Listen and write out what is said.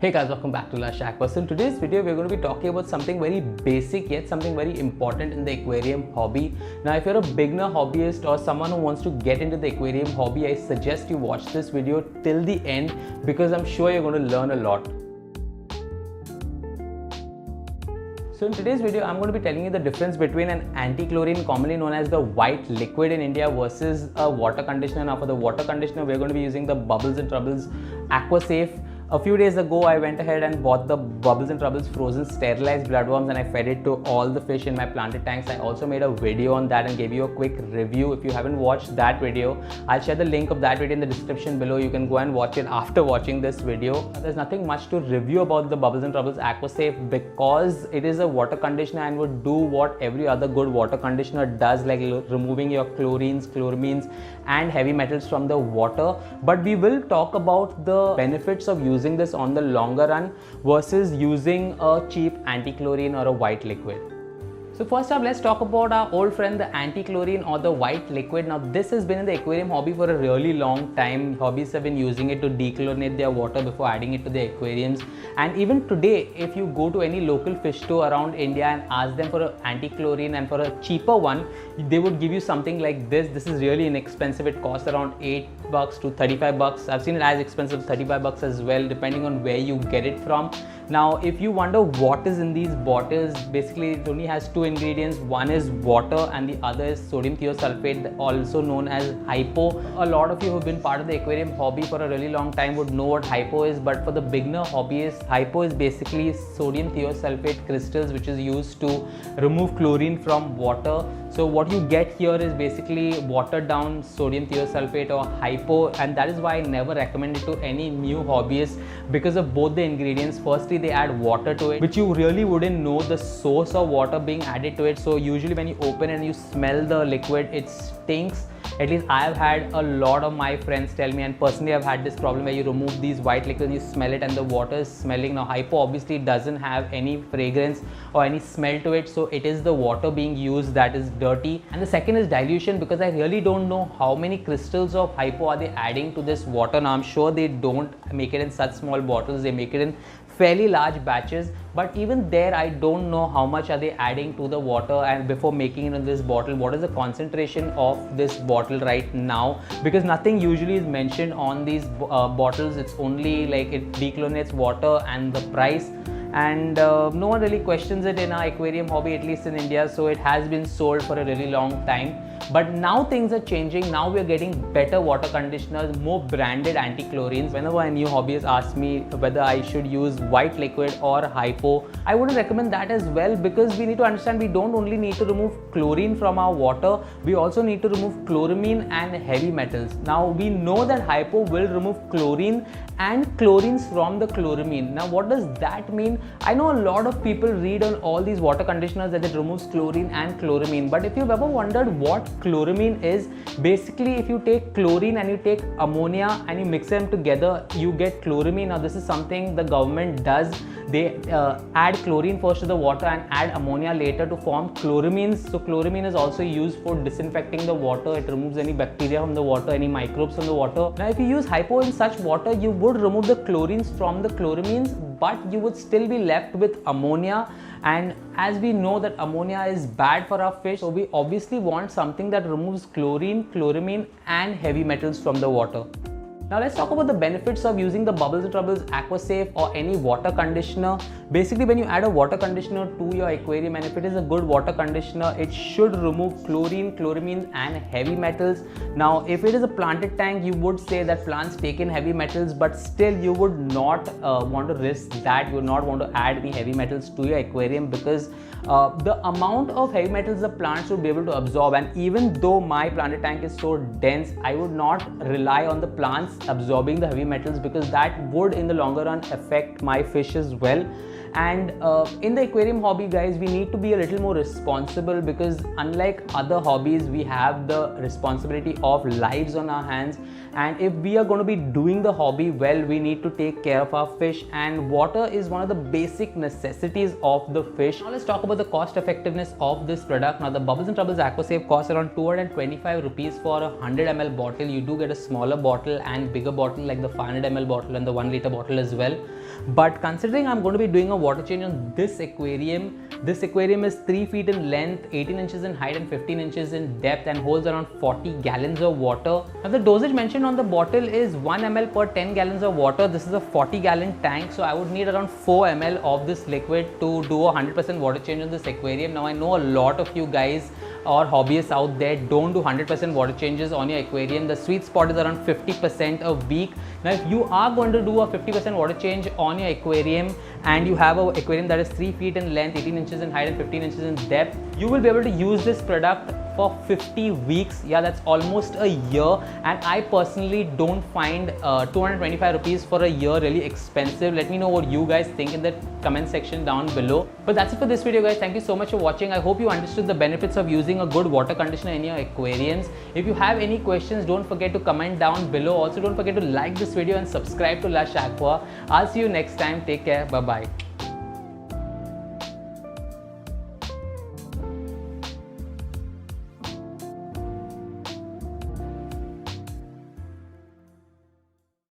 Hey guys, welcome back to Lush Aqua. So in today's video, we're going to be talking about something very basic yet something very important in the aquarium hobby. Now, if you're a beginner hobbyist or someone who wants to get into the aquarium hobby, I suggest you watch this video till the end because I'm sure you're going to learn a lot. So in today's video, I'm going to be telling you the difference between an anti-chlorine, commonly known as the white liquid in India, versus a water conditioner. Now for the water conditioner, we're going to be using the Bubbles and Troubles Aqua Safe. A few days ago, I went ahead and bought the Bubbles and Troubles frozen sterilized bloodworms and I fed it to all the fish in my planted tanks. I also made a video on that and gave you a quick review. If you haven't watched that video, I'll share the link of that video in the description below. You can go and watch it after watching this video. There's nothing much to review about the Bubbles and Troubles Aqua Safe because it is a water conditioner and would do what every other good water conditioner does, like removing your chlorines, chloramines and heavy metals from the water. But we will talk about the benefits of using this on the longer run versus using a cheap anti-chlorine or a white liquid. So first up, let's talk about our old friend, the anti-chlorine or the white liquid. Now this has been in the aquarium hobby for a really long time. Hobbies have been using it to dechlorinate their water before adding it to the aquariums. And even today, if you go to any local fish store around India and ask them for an anti-chlorine and for a cheaper one, they would give you something like this. This is really inexpensive. It costs around $8 to $35. I've seen it as expensive, $35 as well, depending on where you get it from. Now, if you wonder what is in these bottles, basically it only has two ingredients. One is water and the other is sodium thiosulfate, also known as hypo. A lot of you who have been part of the aquarium hobby for a really long time would know what hypo is, but for the beginner hobbyist, hypo is basically sodium thiosulfate crystals which is used to remove chlorine from water. So what you get here is basically watered down sodium thiosulfate or hypo, and that is why I never recommend it to any new hobbyist because of both the ingredients. Firstly, they add water to it, which you really wouldn't know the source of water being added to it. So usually when you open and you smell the liquid, it stinks. At least I have had a lot of my friends tell me, and personally I've had this problem where you remove these white liquids, you smell it and the water is smelling. Now hypo obviously doesn't have any fragrance or any smell to it, so it is the water being used that is dirty. And the second is dilution, because I really don't know how many crystals of hypo are they adding to this water. Now I'm sure they don't make it in such small bottles, they make it in fairly large batches, but even there I don't know how much are they adding to the water and before making it in this bottle, what is the concentration of this bottle right now, because nothing usually is mentioned on these bottles. It's only like it dechlorinates water and the price, and no one really questions it in our aquarium hobby, at least in India. So it has been sold for a really long time. But now things are changing. Now we are getting better water conditioners, more branded anti-chlorines. Whenever a new hobbyist asks me whether I should use white liquid or hypo, I wouldn't recommend that as well, because we need to understand we don't only need to remove chlorine from our water, we also need to remove chloramine and heavy metals. Now we know that hypo will remove chlorine and chlorines from the chloramine. Now what does that mean? I know a lot of people read on all these water conditioners that it removes chlorine and chloramine, but if you've ever wondered what chloramine is, basically if you take chlorine and you take ammonia and you mix them together, you get chloramine. Now this is something the government does. They add chlorine first to the water and add ammonia later to form chloramines. So chloramine is also used for disinfecting the water. It removes any bacteria from the water, any microbes from the water. Now if you use hypo in such water, you would remove the chlorines from the chloramines, but you would still be left with ammonia. And as we know that ammonia is bad for our fish, so we obviously want something that removes chlorine, chloramine and heavy metals from the water. Now let's talk about the benefits of using the Bubbles and Troubles Aqua Safe or any water conditioner. Basically, when you add a water conditioner to your aquarium, and if it is a good water conditioner, it should remove chlorine, chloramine and heavy metals. Now if it is a planted tank, you would say that plants take in heavy metals, but still you would not want to risk that. You would not want to add any heavy metals to your aquarium because the amount of heavy metals the plants would be able to absorb, and even though my planted tank is so dense, I would not rely on the plants absorbing the heavy metals because that would in the longer run affect my fish as well. And in the aquarium hobby, guys, we need to be a little more responsible because unlike other hobbies, we have the responsibility of lives on our hands, and if we are going to be doing the hobby well, we need to take care of our fish, and water is one of the basic necessities of the fish. Now let's talk about the cost effectiveness of this product. Now the Bubbles and Troubles Aqua Safe costs around 225 rupees for a 100 ml bottle. You do get a smaller bottle and bigger bottle like the 500 ml bottle and the 1 liter bottle as well. But considering I'm going to be doing a water change on this aquarium is 3 feet in length, 18 inches in height and 15 inches in depth, and holds around 40 gallons of water. Now the dosage mentioned on the bottle is 1 ml per 10 gallons of water. This is a 40 gallon tank, so I would need around 4 ml of this liquid to do a 100% water change on this aquarium. Now I know a lot of you guys or hobbyists out there don't do 100% water changes on your aquarium. The sweet spot is around 50% a week. Now if you are going to do a 50% water change on your aquarium and you have an aquarium that is 3 feet in length, 18 inches in height and 15 inches in depth, you will be able to use this product for 50 weeks. Yeah, that's almost a year, and I personally don't find 225 rupees for a year really expensive. Let me know what you guys think in the comment section down below. But that's it for this video, guys. Thank you so much for watching. I hope you understood the benefits of using a good water conditioner in your aquariums. If you have any questions, don't forget to comment down below. Also, don't forget to like this video and subscribe to Lush Aqua. I'll see you next time. Take care. Bye bye.